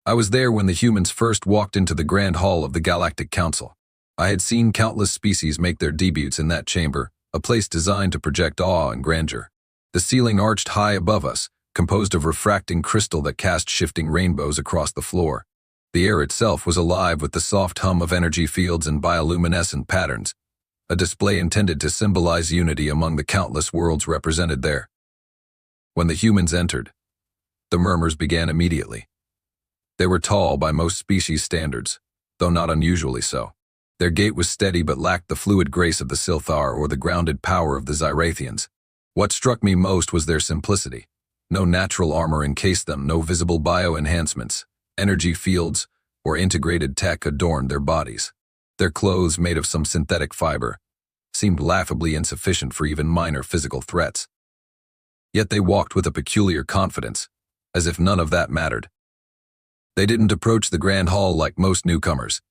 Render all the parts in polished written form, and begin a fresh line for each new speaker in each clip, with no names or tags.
I was there when the humans first walked into the Grand Hall of the Galactic Council. I had seen countless species make their debuts in that chamber, a place designed to project awe and grandeur. The ceiling arched high above us, composed of refracting crystal that cast shifting rainbows across the floor. The air itself was alive with the soft hum of energy fields and bioluminescent patterns, a display intended to symbolize unity among the countless worlds represented there. When the humans entered, the murmurs began immediately. They were tall by most species standards, though not unusually so. Their gait was steady but lacked the fluid grace of the Silthar or the grounded power of the Zyrathians. What struck me most was their simplicity. No natural armor encased them, no visible bio-enhancements, energy fields, or integrated tech adorned their bodies. Their clothes, made of some synthetic fiber, seemed laughably insufficient for even minor physical threats. Yet they walked with a peculiar confidence, as if none of that mattered. They didn't approach the Grand Hall like most newcomers.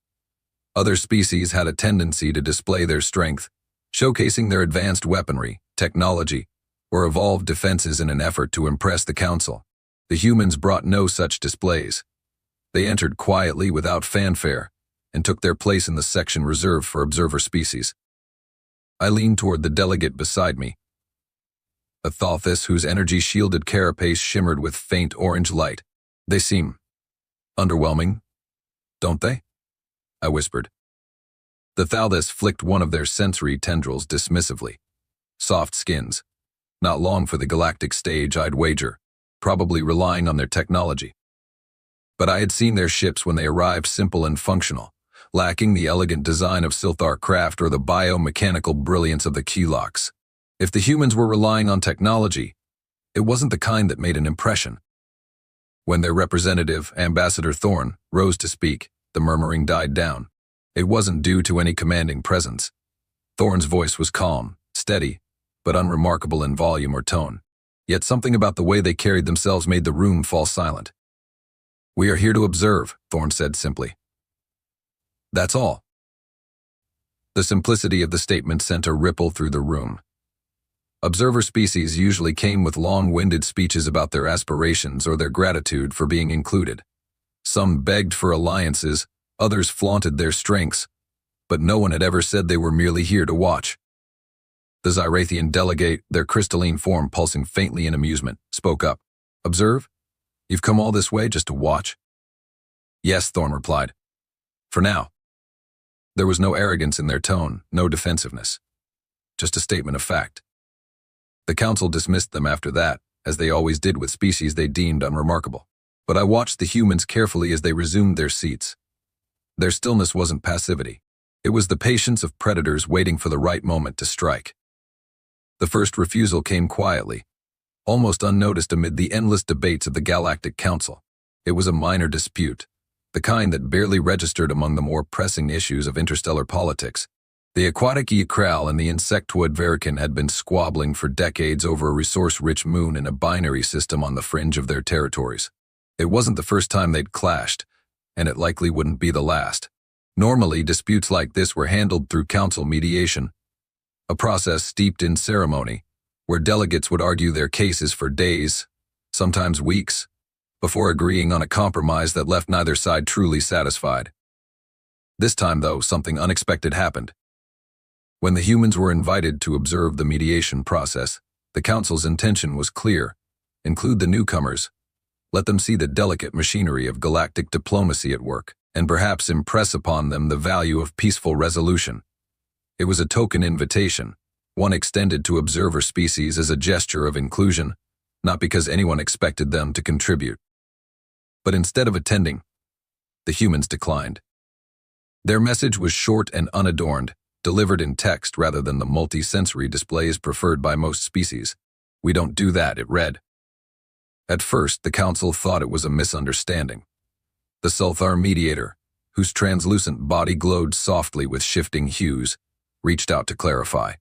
Other species had a tendency to display their strength, showcasing their advanced weaponry, technology, or evolved defenses in an effort to impress the Council. The humans brought no such displays. They entered quietly without fanfare and took their place in the section reserved for observer species. I leaned toward the delegate beside me, a Thalthis whose energy-shielded carapace shimmered with faint orange light. "They seem underwhelming, don't they?" I whispered. The Thalthis flicked one of their sensory tendrils dismissively. Soft skins. Not long for the galactic stage, I'd wager, probably relying on their technology. But I had seen their ships when they arrived simple and functional, lacking the elegant design of Silthar craft or the biomechanical brilliance of the Keylocks. If the humans were relying on technology, it wasn't the kind that made an impression. When their representative, Ambassador Thorn, rose to speak, the murmuring died down. It wasn't due to any commanding presence. Thorn's voice was calm, steady, but unremarkable in volume or tone. Yet something about the way they carried themselves made the room fall silent. "We are here to observe," Thorn said simply. "That's all." The simplicity of the statement sent a ripple through the room. Observer species usually came with long-winded speeches about their aspirations or their gratitude for being included. Some begged for alliances, others flaunted their strengths, but no one had ever said they were merely here to watch. The Zyrathian delegate, their crystalline form pulsing faintly in amusement, spoke up. "Observe? You've come all this way just to watch?" "Yes," Thorn replied. "For now." There was no arrogance in their tone, no defensiveness. Just a statement of fact. The Council dismissed them after that, as they always did with species they deemed unremarkable. But I watched the humans carefully as they resumed their seats. Their stillness wasn't passivity. It was the patience of predators waiting for the right moment to strike. The first refusal came quietly, almost unnoticed amid the endless debates of the Galactic Council. It was a minor dispute, the kind that barely registered among the more pressing issues of interstellar politics. The aquatic Ykral and the insectoid Verican had been squabbling for decades over a resource-rich moon in a binary system on the fringe of their territories. It wasn't the first time they'd clashed, and it likely wouldn't be the last. Normally, disputes like this were handled through council mediation, a process steeped in ceremony, where delegates would argue their cases for days, sometimes weeks, before agreeing on a compromise that left neither side truly satisfied. This time, though, something unexpected happened. When the humans were invited to observe the mediation process, the council's intention was clear: include the newcomers, let them see the delicate machinery of galactic diplomacy at work, and perhaps impress upon them the value of peaceful resolution. It was a token invitation, one extended to observer species as a gesture of inclusion, not because anyone expected them to contribute. But instead of attending, the humans declined. Their message was short and unadorned, delivered in text rather than the multi-sensory displays preferred by most species. "We don't do that," it read. At first, the council thought it was a misunderstanding. The Silthar mediator, whose translucent body glowed softly with shifting hues, reached out to clarify.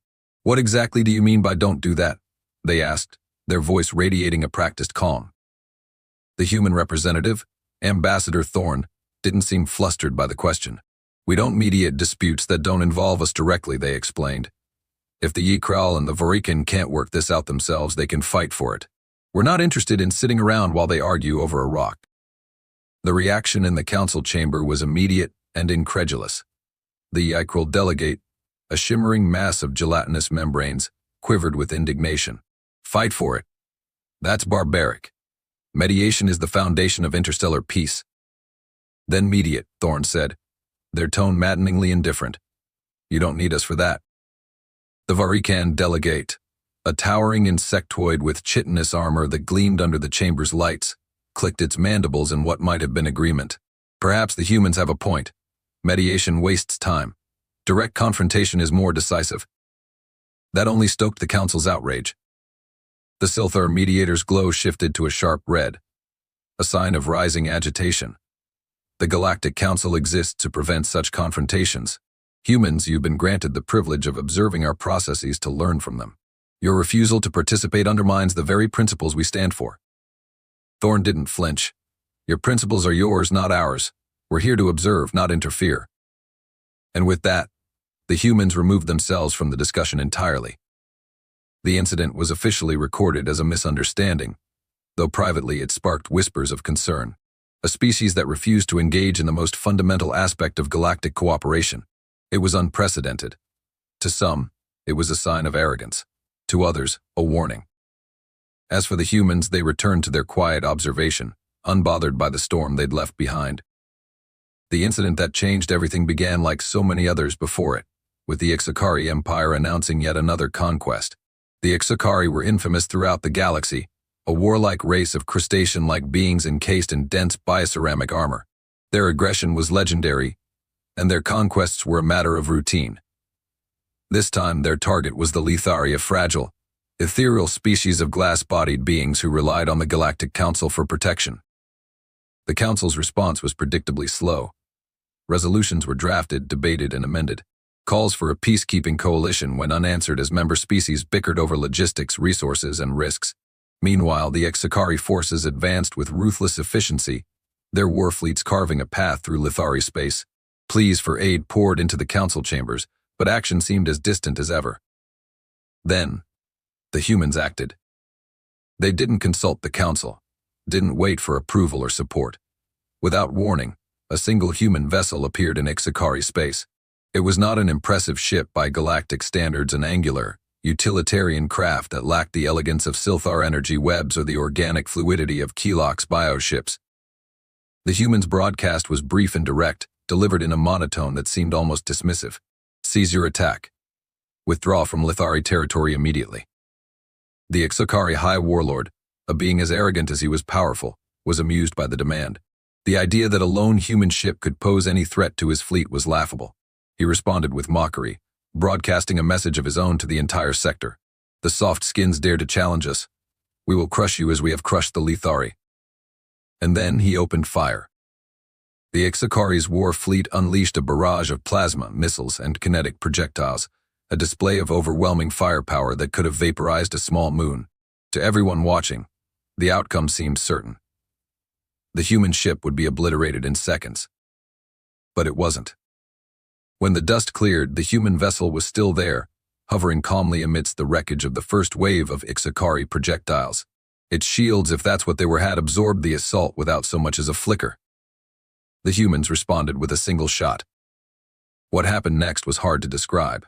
"What exactly do you mean by don't do that?" they asked, their voice radiating a practiced calm. The human representative, Ambassador Thorn, didn't seem flustered by the question. "We don't mediate disputes that don't involve us directly," they explained. "If the Ykral and the Verican can't work this out themselves, they can fight for it. We're not interested in sitting around while they argue over a rock." The reaction in the council chamber was immediate and incredulous. The Ikril delegate, a shimmering mass of gelatinous membranes, quivered with indignation. Fight for it. That's barbaric. Mediation is the foundation of interstellar peace. Then mediate, Thorne said, their tone maddeningly indifferent. You don't need us for that. The Varikan delegate, a towering insectoid with chitinous armor that gleamed under the chamber's lights, clicked its mandibles in what might have been agreement. Perhaps the humans have a point. Mediation wastes time. Direct confrontation is more decisive. That only stoked the council's outrage. The Silthar mediator's glow shifted to a sharp red, a sign of rising agitation. The Galactic Council exists to prevent such confrontations. Humans, you've been granted the privilege of observing our processes to learn from them. Your refusal to participate undermines the very principles we stand for. Thorne didn't flinch. Your principles are yours, not ours. We're here to observe, not interfere. And with that, the humans removed themselves from the discussion entirely. The incident was officially recorded as a misunderstanding, though privately it sparked whispers of concern. A species that refused to engage in the most fundamental aspect of galactic cooperation. It was unprecedented. To some, it was a sign of arrogance. To others, a warning. As for the humans, they returned to their quiet observation, unbothered by the storm they'd left behind. The incident that changed everything began like so many others before it, with the Ixakari Empire announcing yet another conquest. The Ixakari were infamous throughout the galaxy, a warlike race of crustacean-like beings encased in dense bioceramic armor. Their aggression was legendary, and their conquests were a matter of routine. This time, their target was the Lithari, a fragile, ethereal species of glass-bodied beings who relied on the Galactic Council for protection. The Council's response was predictably slow. Resolutions were drafted, debated, and amended. Calls for a peacekeeping coalition went unanswered as member species bickered over logistics, resources, and risks. Meanwhile, the Ixakari forces advanced with ruthless efficiency, their war fleets carving a path through Lithari space. Pleas for aid poured into the council chambers, but action seemed as distant as ever. Then, the humans acted. They didn't consult the council, didn't wait for approval or support. Without warning, a single human vessel appeared in Ixakari space. It was not an impressive ship by galactic standards, an angular, utilitarian craft that lacked the elegance of Silthar energy webs or the organic fluidity of Kelok's bioships. The human's broadcast was brief and direct, delivered in a monotone that seemed almost dismissive. Seize your attack. Withdraw from Lithari territory immediately. The Ixakari High Warlord, a being as arrogant as he was powerful, was amused by the demand. The idea that a lone human ship could pose any threat to his fleet was laughable. He responded with mockery, broadcasting a message of his own to the entire sector. The soft skins dare to challenge us. We will crush you as we have crushed the Lithari. And then he opened fire. The Ixakari's war fleet unleashed a barrage of plasma, missiles, and kinetic projectiles, a display of overwhelming firepower that could have vaporized a small moon. To everyone watching, the outcome seemed certain. The human ship would be obliterated in seconds. But it wasn't. When the dust cleared, the human vessel was still there, hovering calmly amidst the wreckage of the first wave of Ixakari projectiles. Its shields, if that's what they were, had absorbed the assault without so much as a flicker. The humans responded with a single shot. What happened next was hard to describe.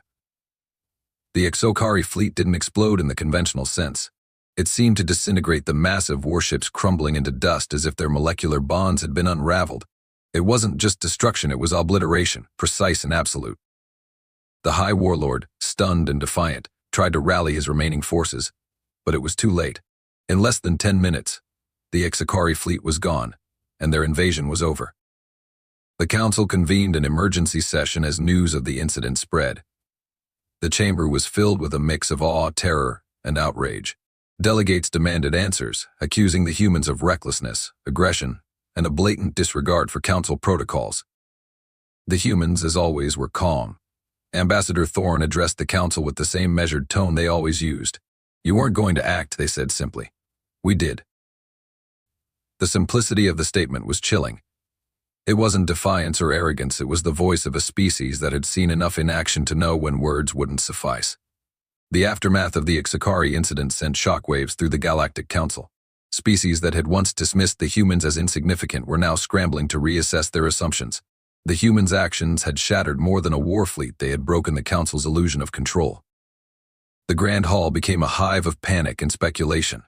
The Ixakari fleet didn't explode in the conventional sense. It seemed to disintegrate, the massive warships crumbling into dust as if their molecular bonds had been unraveled. It wasn't just destruction, it was obliteration, precise and absolute. The High Warlord, stunned and defiant, tried to rally his remaining forces, but it was too late. In less than 10 minutes, the Ixakari fleet was gone, and their invasion was over. The council convened an emergency session as news of the incident spread. The chamber was filled with a mix of awe, terror, and outrage. Delegates demanded answers, accusing the humans of recklessness, aggression, and a blatant disregard for council protocols. The humans, as always, were calm. Ambassador Thorne addressed the council with the same measured tone they always used. You weren't going to act, they said simply. We did. The simplicity of the statement was chilling. It wasn't defiance or arrogance, it was the voice of a species that had seen enough in action to know when words wouldn't suffice. The aftermath of the Ixakari incident sent shockwaves through the Galactic Council. Species that had once dismissed the humans as insignificant were now scrambling to reassess their assumptions. The humans' actions had shattered more than a war fleet. They had broken the Council's illusion of control. The Grand Hall became a hive of panic and speculation.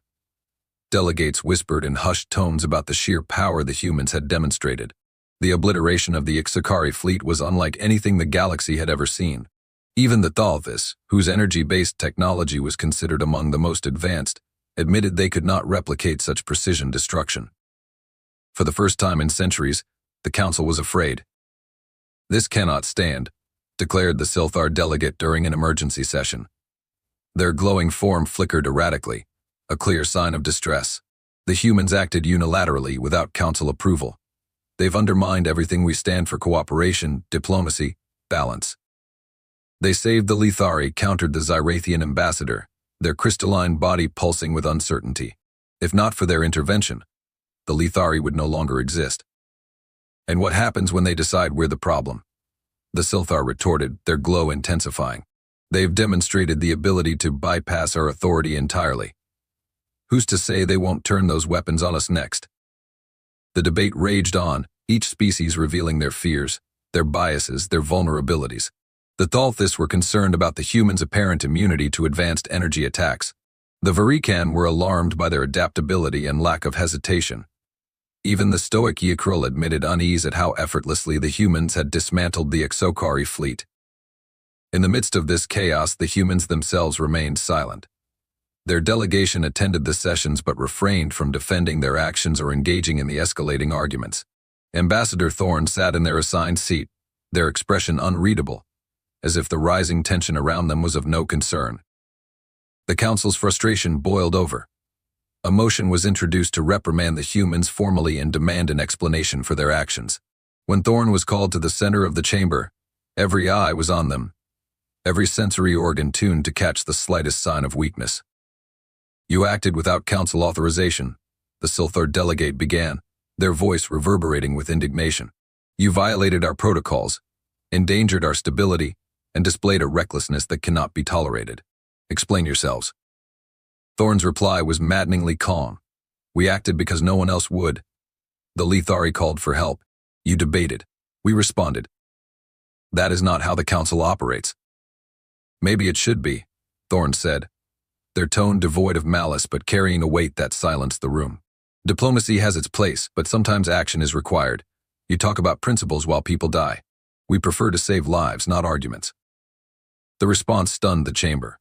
Delegates whispered in hushed tones about the sheer power the humans had demonstrated. The obliteration of the Ixikari fleet was unlike anything the galaxy had ever seen. Even the Thalvis, whose energy-based technology was considered among the most advanced, admitted they could not replicate such precision destruction. For the first time in centuries, the Council was afraid. "This cannot stand," declared the Silthar delegate during an emergency session. Their glowing form flickered erratically, a clear sign of distress. The humans acted unilaterally without Council approval. "They've undermined everything we stand for: cooperation, diplomacy, balance." "They saved the Lithari," countered the Zyrathian ambassador, their crystalline body pulsing with uncertainty. "If not for their intervention, the Lithari would no longer exist." "And what happens when they decide we're the problem?" the Silthar retorted, their glow intensifying. "They've demonstrated the ability to bypass our authority entirely. Who's to say they won't turn those weapons on us next?" The debate raged on, each species revealing their fears, their biases, their vulnerabilities. The Thalthis were concerned about the humans' apparent immunity to advanced energy attacks. The Varikan were alarmed by their adaptability and lack of hesitation. Even the stoic Ykril admitted unease at how effortlessly the humans had dismantled the Ixokari fleet. In the midst of this chaos, the humans themselves remained silent. Their delegation attended the sessions but refrained from defending their actions or engaging in the escalating arguments. Ambassador Thorne sat in their assigned seat, their expression unreadable, as if the rising tension around them was of no concern. The Council's frustration boiled over. A motion was introduced to reprimand the humans formally and demand an explanation for their actions. When Thorne was called to the center of the chamber, every eye was on them, every sensory organ tuned to catch the slightest sign of weakness. "You acted without Council authorization," the Silthar delegate began, their voice reverberating with indignation. "You violated our protocols, endangered our stability, and displayed a recklessness that cannot be tolerated. Explain yourselves." Thorne's reply was maddeningly calm. "We acted because no one else would. The Lithari called for help. You debated. We responded. That is not how the Council operates." "Maybe it should be," Thorne said, their tone devoid of malice but carrying a weight that silenced the room. "Diplomacy has its place, but sometimes action is required. You talk about principles while people die. We prefer to save lives, not arguments." The response stunned the chamber.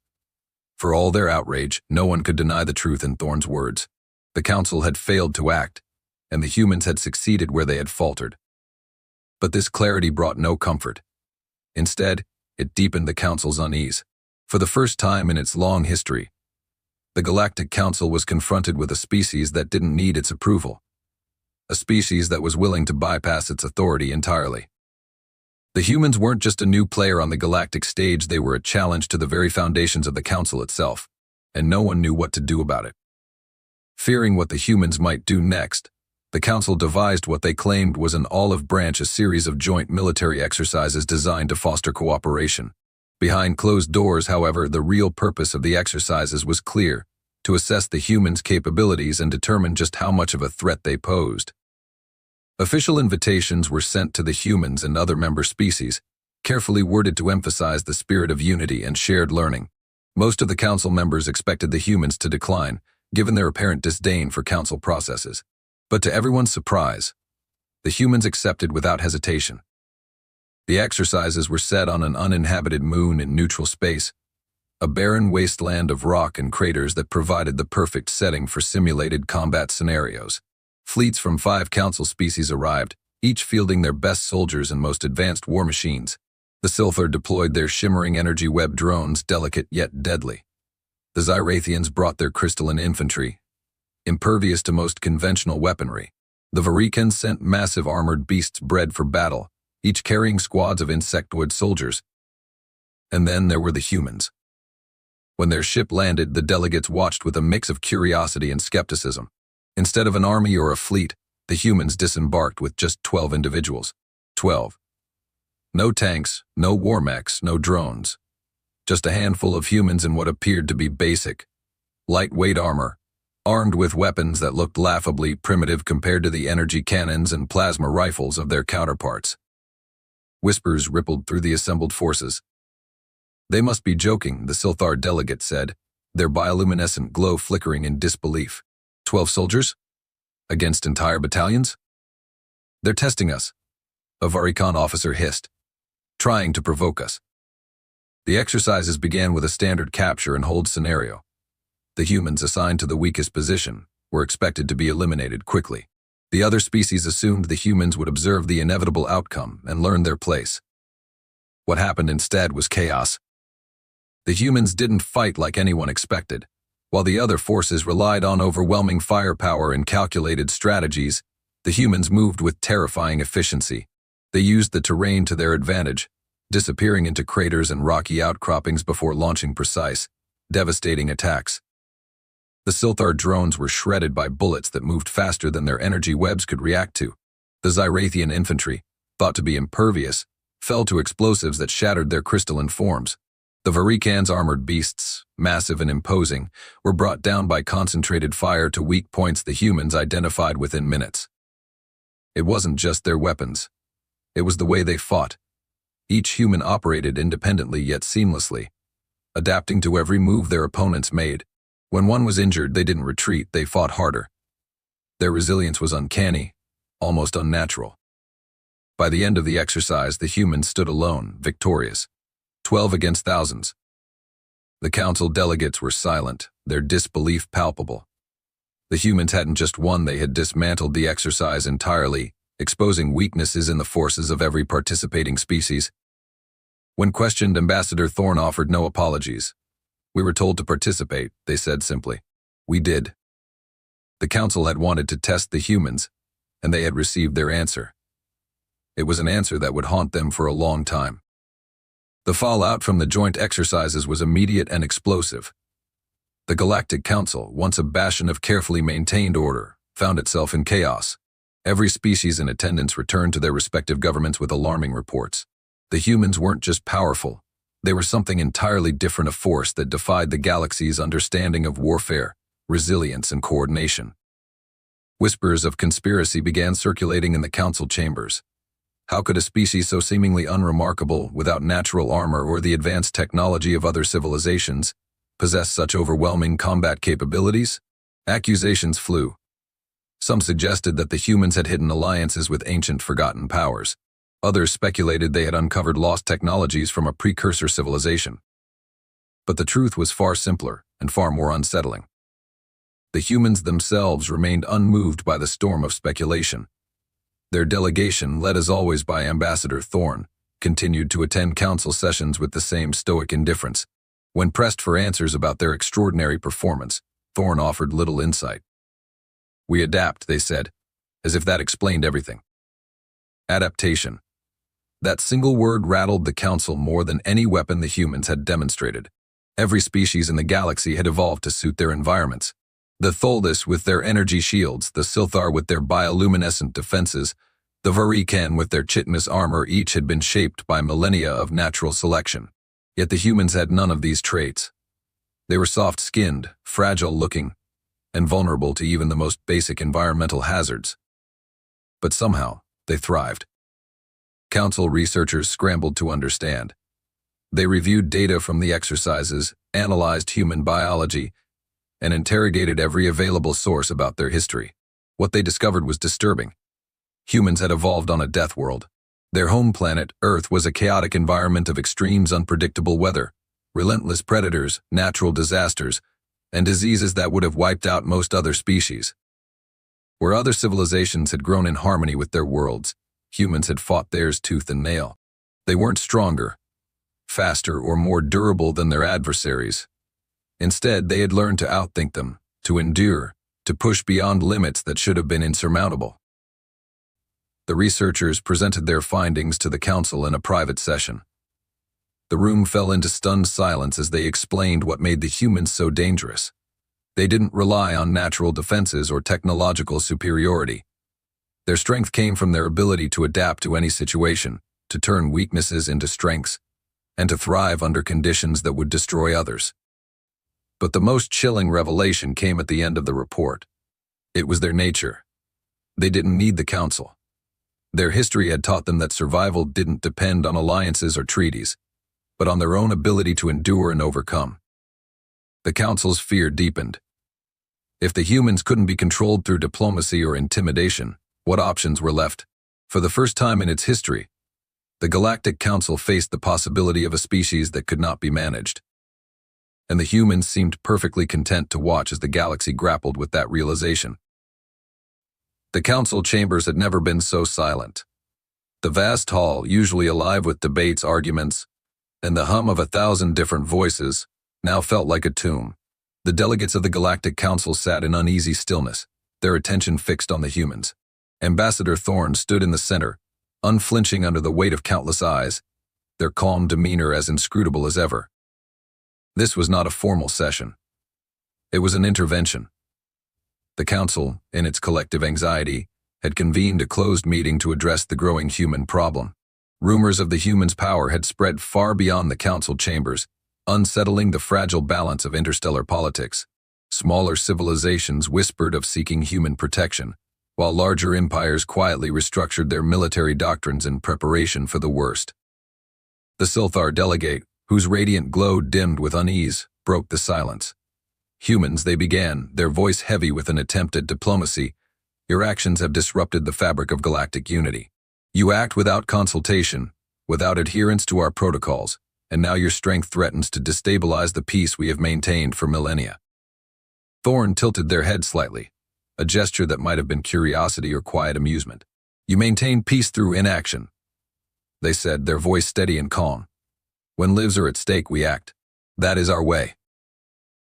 For all their outrage, no one could deny the truth in Thorne's words. The Council had failed to act, and the humans had succeeded where they had faltered. But this clarity brought no comfort. Instead, it deepened the Council's unease. For the first time in its long history, the Galactic Council was confronted with a species that didn't need its approval, a species that was willing to bypass its authority entirely. The humans weren't just a new player on the galactic stage, they were a challenge to the very foundations of the Council itself, and no one knew what to do about it. Fearing what the humans might do next, the Council devised what they claimed was an olive branch, a series of joint military exercises designed to foster cooperation. Behind closed doors, however, the real purpose of the exercises was clear: to assess the humans' capabilities and determine just how much of a threat they posed. Official invitations were sent to the humans and other member species, carefully worded to emphasize the spirit of unity and shared learning. Most of the Council members expected the humans to decline, given their apparent disdain for Council processes. But to everyone's surprise, the humans accepted without hesitation. The exercises were set on an uninhabited moon in neutral space, a barren wasteland of rock and craters that provided the perfect setting for simulated combat scenarios. Fleets from 5 Council species arrived, each fielding their best soldiers and most advanced war machines. The Silthar deployed their shimmering energy web drones, delicate yet deadly. The Zyrathians brought their crystalline infantry, impervious to most conventional weaponry. The Varikans sent massive armored beasts bred for battle, each carrying squads of insectoid soldiers. And then there were the humans. When their ship landed, the delegates watched with a mix of curiosity and skepticism. Instead of an army or a fleet, the humans disembarked with just 12 individuals. 12. No tanks, no war mechs, no drones. Just a handful of humans in what appeared to be basic, lightweight armor, armed with weapons that looked laughably primitive compared to the energy cannons and plasma rifles of their counterparts. Whispers rippled through the assembled forces. "They must be joking," the Silthar delegate said, their bioluminescent glow flickering in disbelief. 12 soldiers? Against entire battalions? "They're testing us," a Varikhan officer hissed, trying to provoke us. The exercises began with a standard capture and hold scenario. The humans assigned to the weakest position were expected to be eliminated quickly. The other species assumed the humans would observe the inevitable outcome and learn their place. What happened instead was chaos. The humans didn't fight like anyone expected. While the other forces relied on overwhelming firepower and calculated strategies, the humans moved with terrifying efficiency. They used the terrain to their advantage, disappearing into craters and rocky outcroppings before launching precise, devastating attacks. The Silthar drones were shredded by bullets that moved faster than their energy webs could react to. The Zyrathian infantry, thought to be impervious, fell to explosives that shattered their crystalline forms. The Varikhan's armored beasts, massive and imposing, were brought down by concentrated fire to weak points the humans identified within minutes. It wasn't just their weapons. It was the way they fought. Each human operated independently yet seamlessly, adapting to every move their opponents made. When one was injured, they didn't retreat, they fought harder. Their resilience was uncanny, almost unnatural. By the end of the exercise, the humans stood alone, victorious. 12 against thousands. The council delegates were silent, their disbelief palpable. The humans hadn't just won, they had dismantled the exercise entirely, exposing weaknesses in the forces of every participating species. When questioned, Ambassador Thorne offered no apologies. "We were told to participate," they said simply. "We did." The council had wanted to test the humans, and they had received their answer. It was an answer that would haunt them for a long time. The fallout from the joint exercises was immediate and explosive. The Galactic Council, once a bastion of carefully maintained order, found itself in chaos. Every species in attendance returned to their respective governments with alarming reports. The humans weren't just powerful. They were something entirely different, a force that defied the galaxy's understanding of warfare, resilience, and coordination. Whispers of conspiracy began circulating in the council chambers. How could a species so seemingly unremarkable, without natural armor or the advanced technology of other civilizations, possess such overwhelming combat capabilities? Accusations flew. Some suggested that the humans had hidden alliances with ancient forgotten powers. Others speculated they had uncovered lost technologies from a precursor civilization. But the truth was far simpler and far more unsettling. The humans themselves remained unmoved by the storm of speculation. Their delegation, led as always by Ambassador Thorne, continued to attend council sessions with the same stoic indifference. When pressed for answers about their extraordinary performance, Thorne offered little insight. "We adapt," they said, as if that explained everything. Adaptation. That single word rattled the council more than any weapon the humans had demonstrated. Every species in the galaxy had evolved to suit their environments. The Tholus with their energy shields, the Silthar with their bioluminescent defenses, the Varikhan with their chitmas armor, each had been shaped by millennia of natural selection. Yet the humans had none of these traits. They were soft-skinned, fragile-looking, and vulnerable to even the most basic environmental hazards. But somehow, they thrived. Council researchers scrambled to understand. They reviewed data from the exercises, analyzed human biology, and interrogated every available source about their history. What they discovered was disturbing. Humans had evolved on a death world. Their home planet, Earth, was a chaotic environment of extremes, unpredictable weather, relentless predators, natural disasters, and diseases that would have wiped out most other species. Where other civilizations had grown in harmony with their worlds, humans had fought theirs tooth and nail. They weren't stronger, faster, or more durable than their adversaries. Instead, they had learned to outthink them, to endure, to push beyond limits that should have been insurmountable. The researchers presented their findings to the council in a private session. The room fell into stunned silence as they explained what made the humans so dangerous. They didn't rely on natural defenses or technological superiority. Their strength came from their ability to adapt to any situation, to turn weaknesses into strengths, and to thrive under conditions that would destroy others. But the most chilling revelation came at the end of the report. It was their nature. They didn't need the council. Their history had taught them that survival didn't depend on alliances or treaties, but on their own ability to endure and overcome. The council's fear deepened. If the humans couldn't be controlled through diplomacy or intimidation, what options were left? For the first time in its history, the Galactic Council faced the possibility of a species that could not be managed. And the humans seemed perfectly content to watch as the galaxy grappled with that realization. The council chambers had never been so silent. The vast hall, usually alive with debates, arguments, and the hum of 1,000 different voices, now felt like a tomb. The delegates of the Galactic Council sat in uneasy stillness, their attention fixed on the humans. Ambassador Thorne stood in the center, unflinching under the weight of countless eyes, their calm demeanor as inscrutable as ever. This was not a formal session. It was an intervention. The Council, in its collective anxiety, had convened a closed meeting to address the growing human problem. Rumors of the humans' power had spread far beyond the Council chambers, unsettling the fragile balance of interstellar politics. Smaller civilizations whispered of seeking human protection, while larger empires quietly restructured their military doctrines in preparation for the worst. The Silthar delegate, whose radiant glow dimmed with unease, broke the silence. Humans, they began, their voice heavy with an attempt at diplomacy. Your actions have disrupted the fabric of galactic unity. You act without consultation, without adherence to our protocols, and now your strength threatens to destabilize the peace we have maintained for millennia. Thorne tilted their head slightly, a gesture that might have been curiosity or quiet amusement. You maintain peace through inaction, they said, their voice steady and calm. When lives are at stake, we act. That is our way.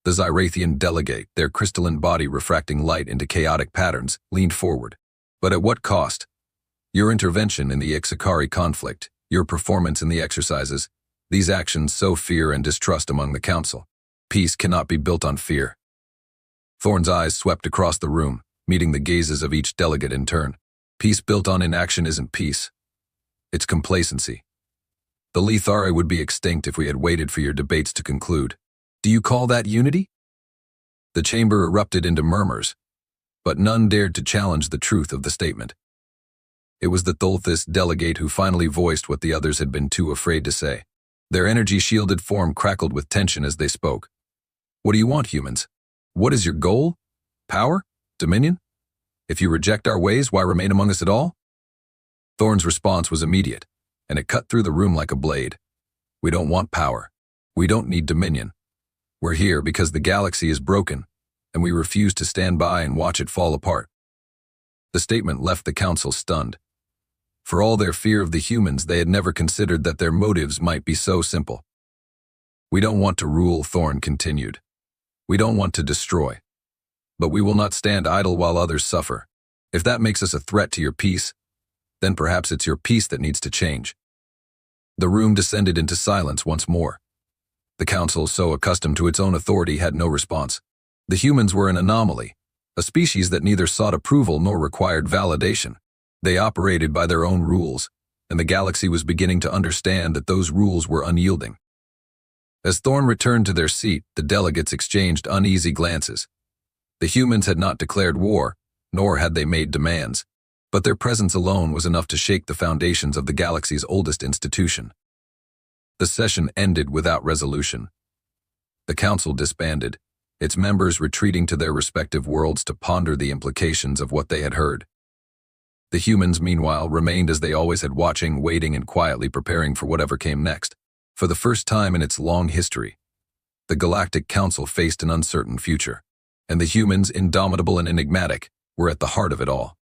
The Zyrathian delegate, their crystalline body refracting light into chaotic patterns, leaned forward. But at what cost? Your intervention in the Ixikari conflict, your performance in the exercises, these actions sow fear and distrust among the council. Peace cannot be built on fear. Thorne's eyes swept across the room, meeting the gazes of each delegate in turn. Peace built on inaction isn't peace. It's complacency. The Lithari would be extinct if we had waited for your debates to conclude. Do you call that unity? The chamber erupted into murmurs, but none dared to challenge the truth of the statement. It was the Tholthis delegate who finally voiced what the others had been too afraid to say. Their energy-shielded form crackled with tension as they spoke. What do you want, humans? What is your goal? Power? Dominion? If you reject our ways, why remain among us at all? Thorne's response was immediate, and it cut through the room like a blade. We don't want power. We don't need dominion. We're here because the galaxy is broken, and we refuse to stand by and watch it fall apart. The statement left the council stunned. For all their fear of the humans, they had never considered that their motives might be so simple. We don't want to rule, Thorne continued. We don't want to destroy. But we will not stand idle while others suffer. If that makes us a threat to your peace, then perhaps it's your peace that needs to change. The room descended into silence once more. The council, so accustomed to its own authority, had no response. The humans were an anomaly, a species that neither sought approval nor required validation. They operated by their own rules, and the galaxy was beginning to understand that those rules were unyielding. As Thorne returned to their seat, the delegates exchanged uneasy glances. The humans had not declared war, nor had they made demands, but their presence alone was enough to shake the foundations of the galaxy's oldest institution. The session ended without resolution. The council disbanded, its members retreating to their respective worlds to ponder the implications of what they had heard. The humans, meanwhile, remained as they always had, watching, waiting, and quietly preparing for whatever came next. For the first time in its long history, the Galactic Council faced an uncertain future, and the humans, indomitable and enigmatic, were at the heart of it all.